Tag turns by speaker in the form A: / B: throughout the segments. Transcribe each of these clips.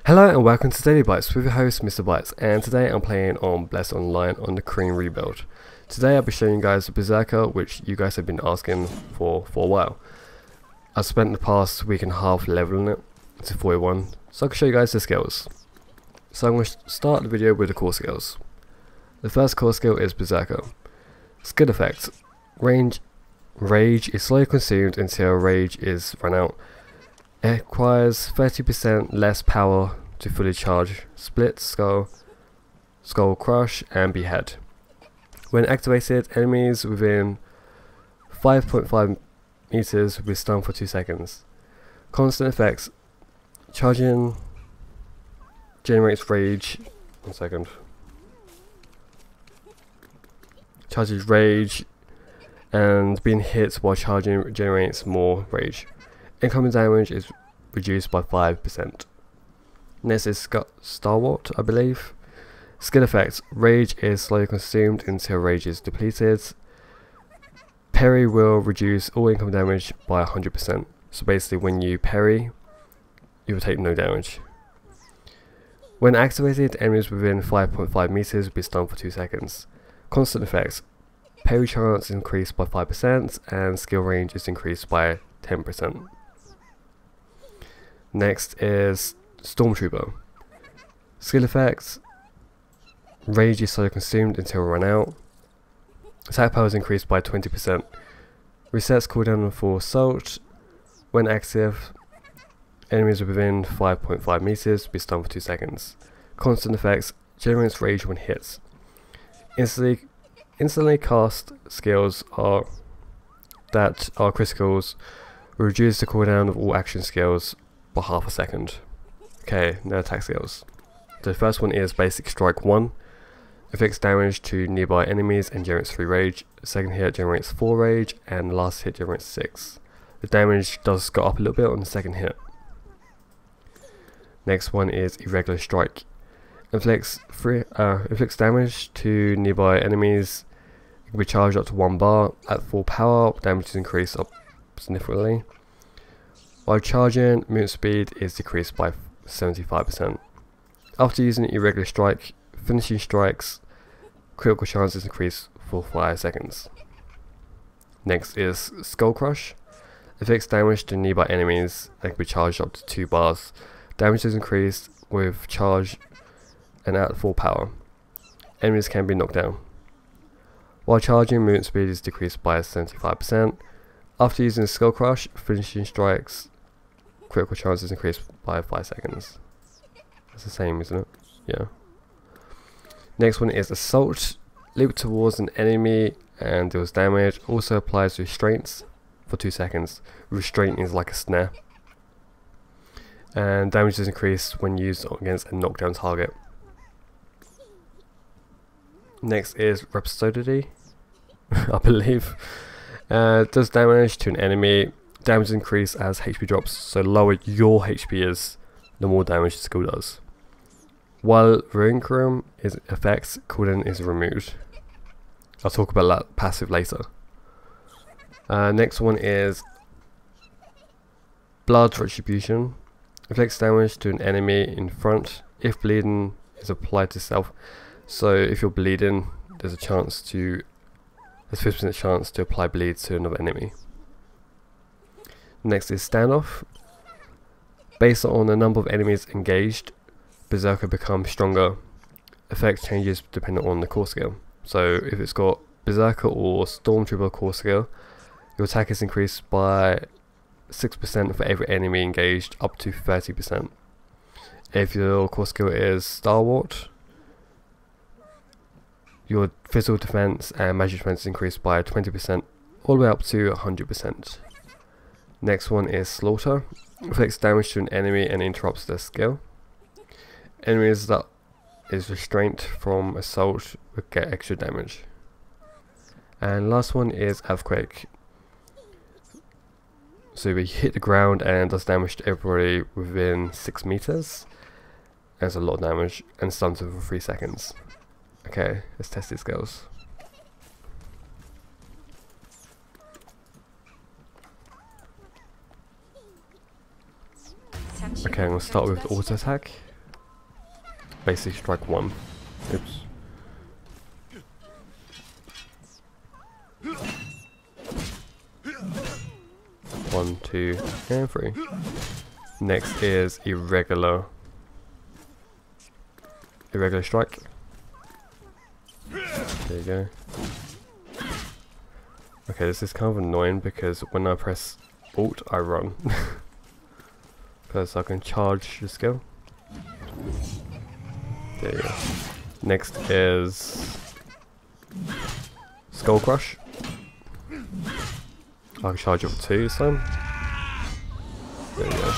A: Hello and welcome to DailyBytes with your host Mr Bytes, and today I'm playing on Bless Online on the Korean rebuild. Today I'll be showing you guys the Berserker, which you guys have been asking for a while. I've spent the past week and a half leveling it to 41, so I can show you guys the skills. So I'm going to start the video with the core skills. The first core skill is Berserker. Skill effects. Rage is slowly consumed until rage is run out. It requires 30% less power to fully charge Split, Skull Crush and Behead. When activated, enemies within 5.5 meters will be stunned for 2 seconds. Constant effects. Charging generates rage. 1 second. Charges rage, and being hit while charging generates more rage. Incoming damage is reduced by 5%. Next is Stalwart, I believe. Skill effects. Rage is slowly consumed until rage is depleted. Parry will reduce all incoming damage by 100%. So basically when you parry, you will take no damage. When activated, enemies within 5.5 meters will be stunned for 2 seconds. Constant effects. Parry chance is increased by 5% and skill range is increased by 10%. Next is Stormtrooper. Skill effects. Rage is slowly consumed until run out. Attack power is increased by 20%. Resets cooldown for Assault. When active, enemies within 5.5 meters will be stunned for 2 seconds. Constant effects. Generates rage when hit. Instantly cast skills that are criticals will reduce the cooldown of all action skills by half a second. Okay, now attack skills. The first one is Basic Strike 1. Inflicts damage to nearby enemies and generates 3 rage. The second hit generates 4 rage, and the last hit generates 6. The damage does go up a little bit on the second hit. Next one is Irregular Strike. Inflicts damage to nearby enemies. It can be charged up to 1 bar. At full power, damage is increased up significantly. While charging, movement speed is decreased by 75%. After using Irregular Strike, finishing strikes, critical chance is increased for 5 seconds. Next is Skull Crush. Affects damage to nearby enemies and can be charged up to 2 bars. Damage is increased with charge and at full power. Enemies can be knocked down. While charging, movement speed is decreased by 75%. After using Skull Crush, finishing strikes, critical chance is increased by 5 seconds. That's the same, isn't it? Yeah. Next one is Assault. Leap towards an enemy and deals damage. Also applies restraints for 2 seconds. Restraint is like a snare. And damage is increased when used against a knockdown target. Next is Rhapsody, I believe. Does damage to an enemy. Damage increase as HP drops, so lower your HP is, the more damage the skill does. While Runic is effects, cooldown is removed. I'll talk about that passive later. Next one is Blood Retribution. Inflicts damage to an enemy in front if bleeding is applied to self. So if you're bleeding, there's a 50% chance to apply bleed to another enemy. Next is Standoff. Based on the number of enemies engaged, Berserker becomes stronger. Effect changes depending on the core skill. So if it's got Berserker or Stormtrooper core skill, your attack is increased by 6% for every enemy engaged, up to 30%. If your core skill is Stalwart, your physical defense and magic defense is increased by 20%, all the way up to 100%. Next one is Slaughter. Inflicts damage to an enemy and interrupts their skill. Enemies that is restrained from assault will get extra damage. And last one is Earthquake. So we hit the ground and does damage to everybody within 6 meters. That's a lot of damage and stuns them for 3 seconds. Okay, let's test these skills. Okay, I'm going to start with the auto attack. basic strike 1. Oops. One, 2, and 3. Next is irregular strike. There you go. Okay, this is kind of annoying because when I press Alt, I run. Because I can charge the skill. There you go. Next is Skull Crush. I can charge it for 2 this time. There you go.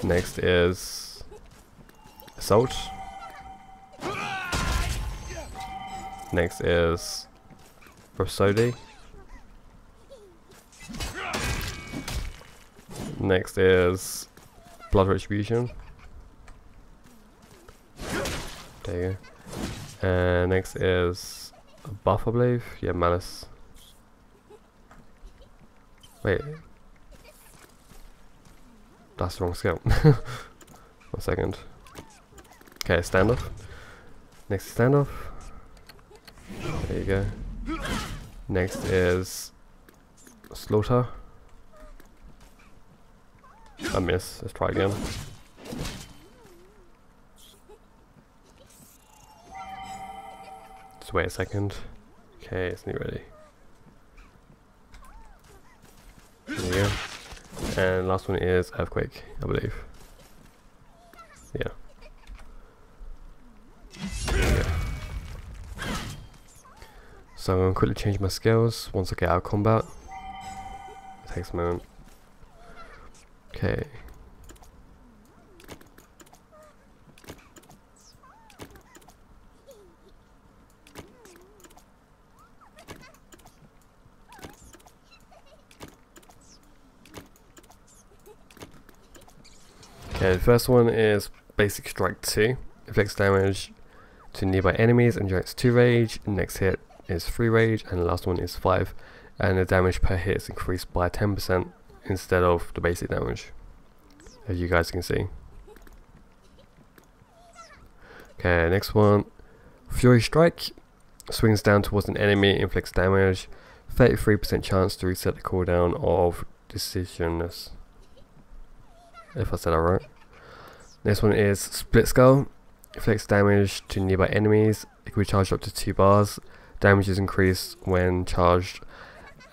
A: Next is Assault. Next is Rhapsody. Next is Blood Retribution. There you go. And next is a buff, I believe. Yeah, Malice. Wait. That's the wrong skill. 1 second. Okay, standoff. Next is standoff. There you go. Next is Slaughter. I miss. Let's try again. Just wait a second. Okay, it's nearly ready. There you go. And last one is Earthquake, I believe. Yeah. There you go. So I'm going to quickly change my skills once I get out of combat. It takes a moment. Okay. Okay, the first one is Basic Strike 2. Inflicts damage to nearby enemies and generates 2 rage. Next hit is 3 rage, and the last one is 5. And the damage per hit is increased by 10% instead of the basic damage, as you guys can see. Okay, next one, Fury Strike. Swings down towards an enemy, inflicts damage. 33% chance to reset the cooldown of Decisionness. If I said that right. Next one is Split Skull. Inflicts damage to nearby enemies. It can be charged up to 2 bars. Damage is increased when charged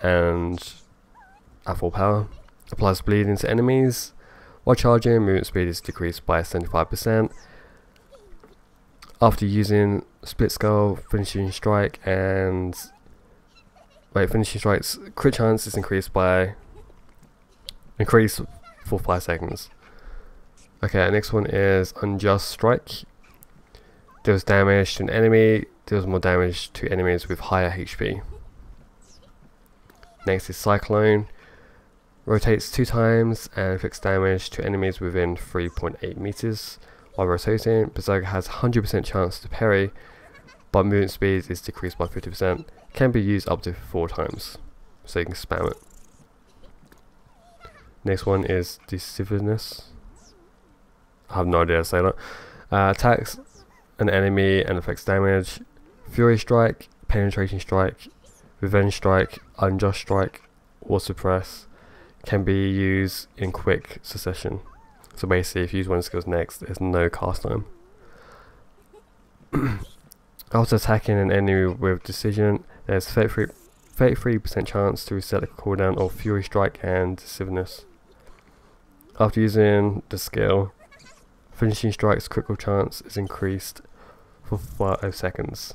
A: and at full power. Applies bleeding to enemies. While charging, movement speed is decreased by 75%. After using Split Skull, Finishing Strike and Finishing Strike's crit chance is increased for 5 seconds. Okay, next one is Unjust Strike. Deals damage to an enemy, deals more damage to enemies with higher HP. Next is Cyclone. Rotates 2 times and inflicts damage to enemies within 3.8 meters. While rotating, Berserker has 100% chance to parry, but movement speed is decreased by 50%. Can be used up to 4 times, so you can spam it. Next one is Decisiveness. I have no idea how to say that. Attacks an enemy and affects damage. Fury Strike, Penetrating Strike, Revenge Strike, Unjust Strike, or Suppress can be used in quick succession. So basically, if you use one of the skills next, there's no cast time. After attacking an enemy with Decision, there's 33% chance to reset the cooldown of Fury Strike and Decisiveness. After using the skill, Finishing Strike's critical chance is increased for 5 seconds.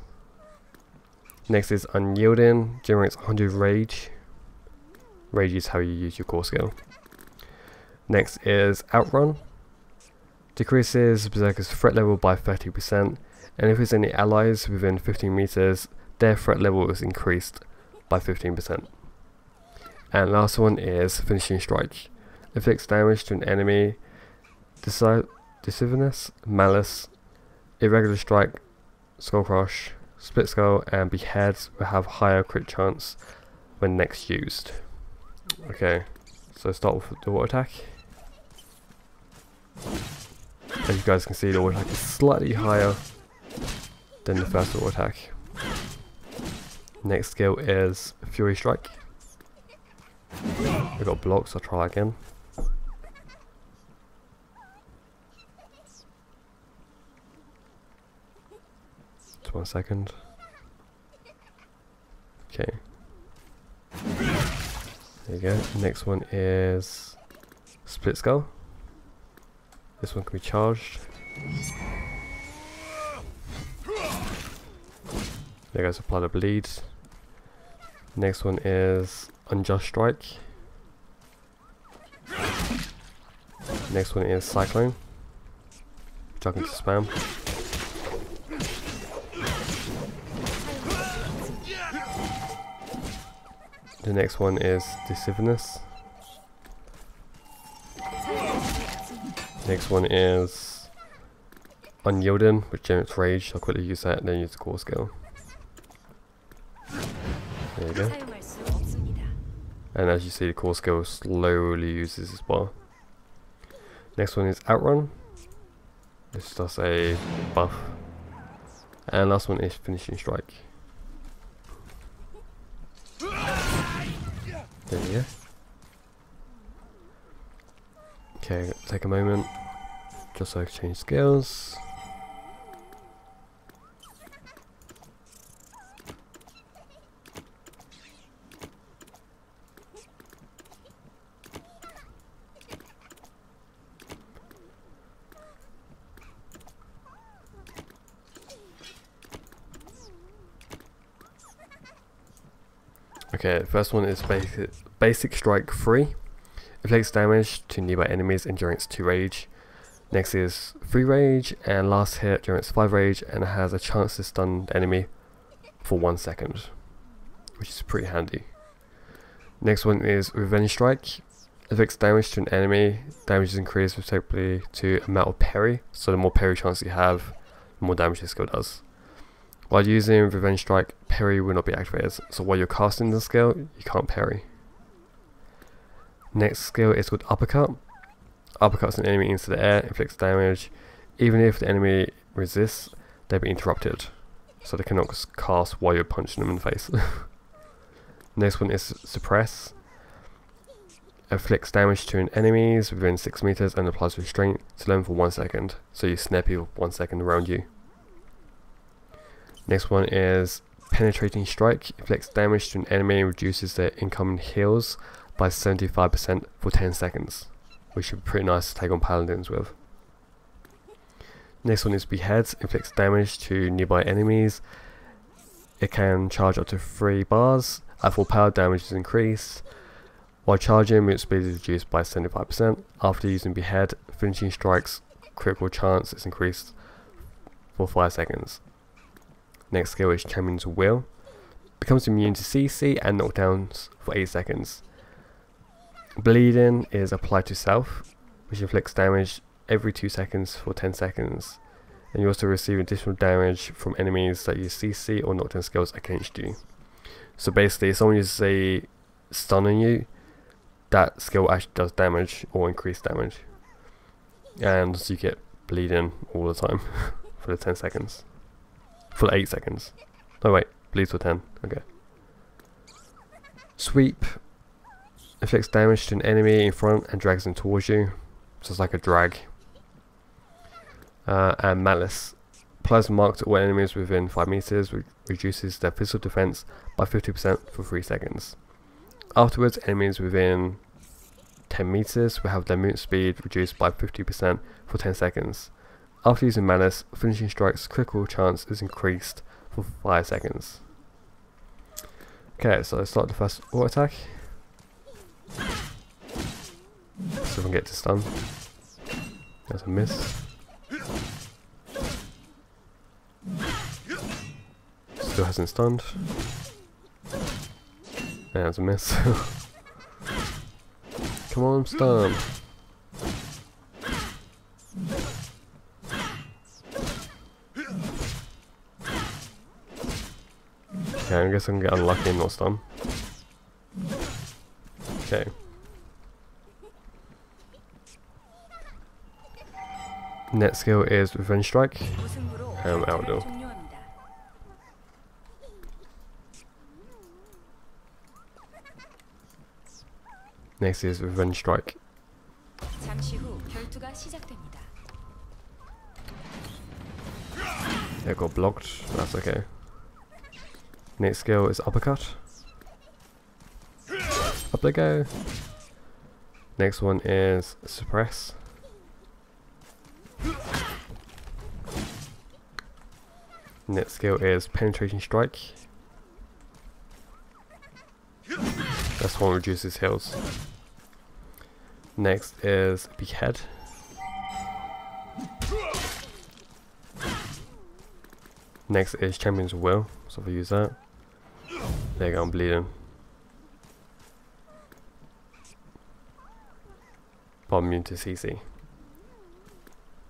A: Next is Unyielding, generates 100 rage. Rage is how you use your core skill. Next is Outrun. Decreases Berserker's threat level by 30%, and if there's any allies within 15 meters, their threat level is increased by 15%. And last one is Finishing Strike. Inflicts damage to an enemy. Decisiveness, Malice, Irregular Strike, Skull Crush, Split Skull, and Behead will have higher crit chance when next used. Okay, so start with the water attack. As you guys can see, the auto attack is slightly higher than the first auto attack. Next skill is Fury Strike. We got blocks, I'll try again. Just 1 second. Okay. There you go. Next one is Split Skull. This one can be charged. There goes apply the bleed. Next one is Unjust Strike. Next one is Cyclone, which I can just spam. The next one is Decisiveness. Next one is Unyielding, which generates rage. I'll quickly use that and then use the core skill. There you go. And as you see, the core skill slowly uses this bar. Next one is Outrun. This does a buff. And last one is Finishing Strike. There you go. Okay, take a moment just so I can change skills. Okay, the first one is basic strike 3. Inflicts damage to nearby enemies and generates 2 rage. Next is 3 rage, and last hit generates 5 rage and has a chance to stun the enemy for 1 second, which is pretty handy. Next one is Revenge Strike. Inflicts damage to an enemy. Damage is increased respectively to amount of parry, so the more parry chance you have, the more damage this skill does. While using Revenge Strike, parry will not be activated, so while you're casting the skill, you can't parry. Next skill is called Uppercut. Uppercuts an enemy into the air, inflicts damage. Even if the enemy resists, they'll be interrupted, so they cannot cast while you're punching them in the face. Next one is Suppress. Inflicts damage to an enemies within 6 meters and applies restraint to them for 1 second, so you snare people 1 second around you. Next one is Penetrating Strike. Inflicts damage to an enemy and reduces their incoming heals by 75% for 10 seconds, which should be pretty nice to take on paladins with. Next one is Behead. Inflicts damage to nearby enemies. It can charge up to 3 bars. At full power, damage is increased. While charging, movement speed is reduced by 75%. After using Behead, Finishing Strike's critical chance is increased for 5 seconds. Next skill is Champion's Will. Becomes immune to CC and knockdowns for 8 seconds. Bleeding is applied to self, which inflicts damage every 2 seconds for 10 seconds. And you also receive additional damage from enemies that use CC or knockdown skills against you. So basically, if someone uses a stun on you, that skill actually does damage or increased damage. And so you get bleeding all the time for the 10 seconds. For 8 seconds. Oh wait, bleeds for 10. Okay. Sweep. Inflicts damage to an enemy in front and drags them towards you. So it's like a drag. And Malice. Applies a mark to all enemies within 5 meters, which reduces their physical defense by 50% for 3 seconds. Afterwards, enemies within 10 meters will have their movement speed reduced by 50% for 10 seconds. After using Malice, Finishing Strike's critical chance is increased for 5 seconds. Okay, so let's start the first auto attack. See if we can get to stun. There's a miss. Still hasn't stunned. There's a miss. Come on, stun. Okay, I guess I can get unlucky and not stun. Okay. Next skill is Revenge Strike, and outdoor. Next is Revenge Strike. It got blocked, that's okay. Next skill is Uppercut. Up they go. Next one is Suppress. Next skill is Penetration Strike. This one reduces heals. Next is Behead. Next is Champion's Will, so if I use that. There you go, I'm bleeding. But I'm immune to CC.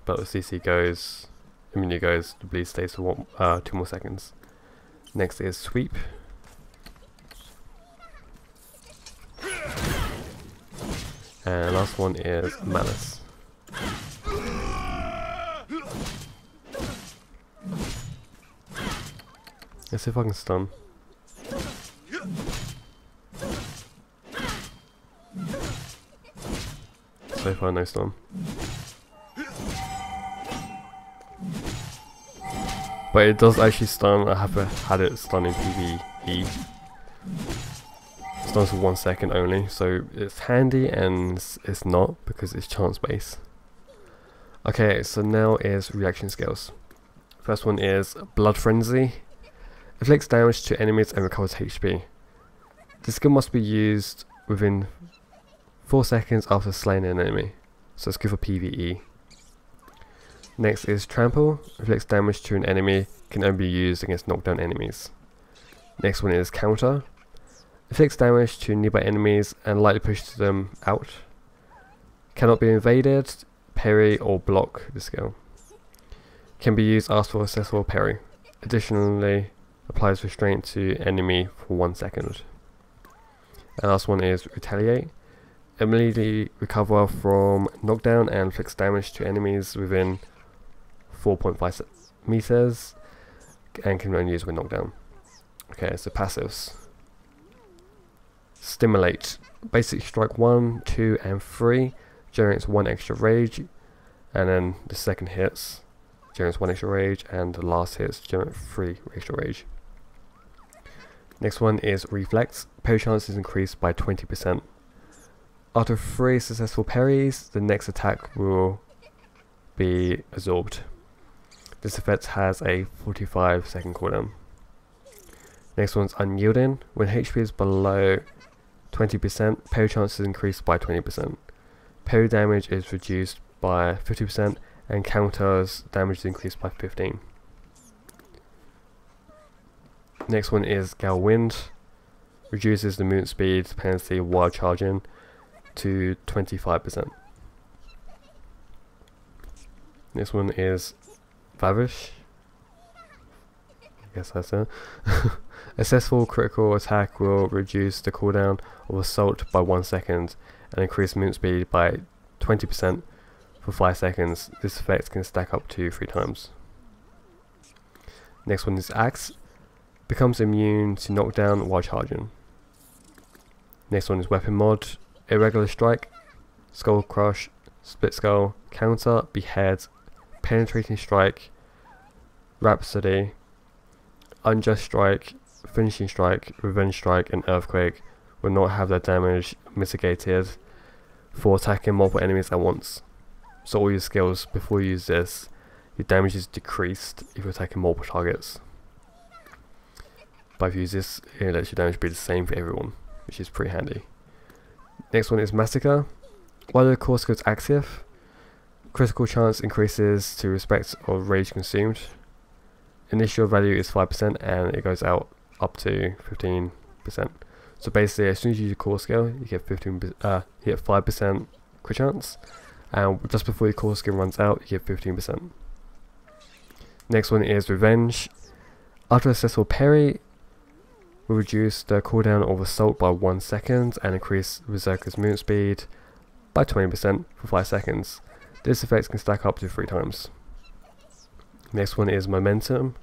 A: But the CC goes, immunity goes, the bleed stays for 2 more seconds. Next is Sweep. And last one is Malice. Let's see if I can stun. So far no stun. But it does actually stun. I have had it stun in PvE. Stuns for 1 second only, so it's handy and it's not because it's chance based. Okay, so now is reaction skills. First one is Blood Frenzy. Inflicts damage to enemies and recovers HP. This skill must be used within 4 seconds after slaying an enemy, so it's good for PvE. Next is Trample. Inflicts damage to an enemy, can only be used against knockdown enemies. Next one is Counter. Inflicts damage to nearby enemies and lightly pushes them out. Cannot be invaded, parry or block the skill. Can be used after a successful parry. Additionally, applies restraint to enemy for 1 second. And last one is Retaliate. Immediately recover from knockdown and inflicts damage to enemies within 4.5 meters and can only use when knockdown. Okay, so passives. Stimulate. Basic strike 1, 2 and 3 generates 1 extra rage, and then the second hits generates 1 extra rage, and the last hits generate 3 extra rage. Next one is Reflex. Parry chance is increased by 20%. After 3 successful parries, the next attack will be absorbed. This effect has a 45-second cooldown. Next one's Unyielding. When HP is below 20%, parry chance is increased by 20%. Parry damage is reduced by 50%, and counters damage is increased by 15%. Next one is Gale Wind. Reduces the movement speed penalty while charging to 25%. Next one is Vavish. I guess that's it. A successful critical attack will reduce the cooldown of assault by 1 second and increase movement speed by 20% for 5 seconds. This effect can stack up to 3 times. Next one is Axe. Becomes immune to knockdown while charging. Next one is Weapon Mod. Irregular Strike, Skull Crush, Split Skull, Counter, Behead, Penetrating Strike, Rhapsody, Unjust Strike, Finishing Strike, Revenge Strike and Earthquake will not have their damage mitigated for attacking multiple enemies at once. So all your skills, before you use this, your damage is decreased if you're attacking multiple targets. But if you use this, it lets your damage be the same for everyone, which is pretty handy. Next one is Massacre. While the core skill is active, critical chance increases to respect of rage consumed. Initial value is 5% and it goes out up to 15%. So basically, as soon as you use your core skill, you get 5% crit chance, and just before your core skill runs out, you get 15%. Next one is Revenge. After a successful parry, will reduce the cooldown of assault by 1 second and increase Berserker's movement speed by 20% for 5 seconds. This effect can stack up to 3 times. Next one is momentum.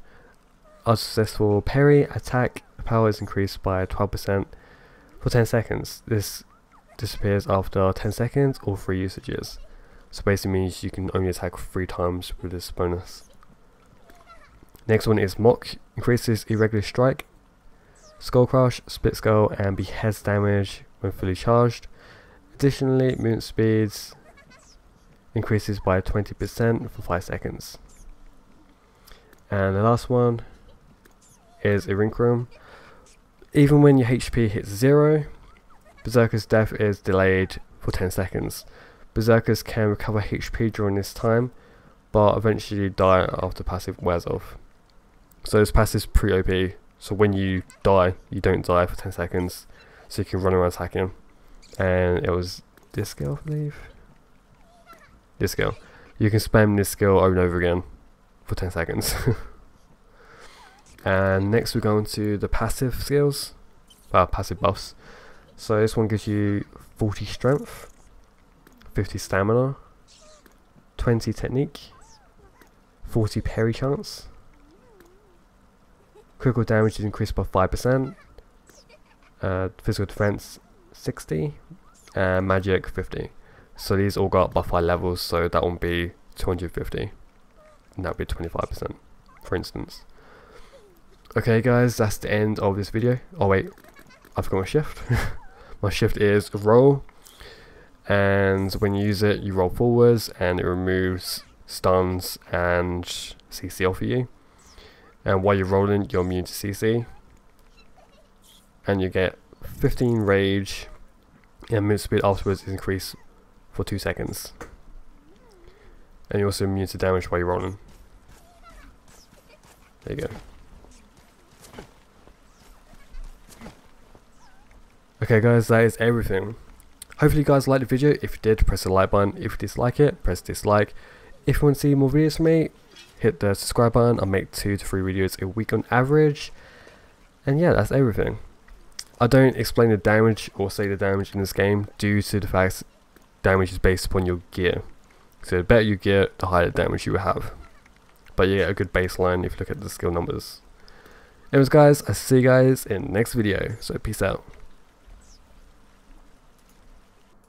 A: A successful parry attack power is increased by 12% for 10 seconds. This disappears after 10 seconds or 3 usages. So basically means you can only attack 3 times with this bonus. Next one is mock. Increases irregular strike, skull crush, split skull and beheads damage when fully charged. Additionally, movement speeds increases by 20% for 5 seconds. And the last one is Irinchrum. Even when your HP hits 0, Berserker's death is delayed for 10 seconds. Berserkers can recover HP during this time, but eventually die after passive wears off. So this passive is pretty OP, so when you die, you don't die for 10 seconds, so you can run around attacking. And it was this skill, I believe? This skill. You can spam this skill over and over again for 10 seconds. And next we go on to the passive skills, passive buffs. So this one gives you 40 strength, 50 stamina, 20 technique, 40 parry chance, critical damage is increased by 5%, physical defense 60, and magic 50. So these all got up by 5 levels, so that won't be 250, and that would be 25%, for instance. Okay guys, that's the end of this video. Oh wait, I forgot my shift. My shift is roll, and when you use it, you roll forwards, and it removes stuns and CC off of you. And while you're rolling, you're immune to CC, and you get 15 rage, and movement speed afterwards is increased for 2 seconds. And you're also immune to damage while you're rolling. There you go. Okay guys, that is everything. Hopefully you guys liked the video. If you did, press the like button. If you dislike it, press dislike. If you want to see more videos from me, hit the subscribe button. I make 2 to 3 videos a week on average. And yeah, that's everything. I don't explain the damage or say the damage in this game due to the fact damage is based upon your gear. So the better you get, the higher the damage you will have. But you get a good baseline if you look at the skill numbers. Anyways guys, I'll see you guys in the next video. So peace out.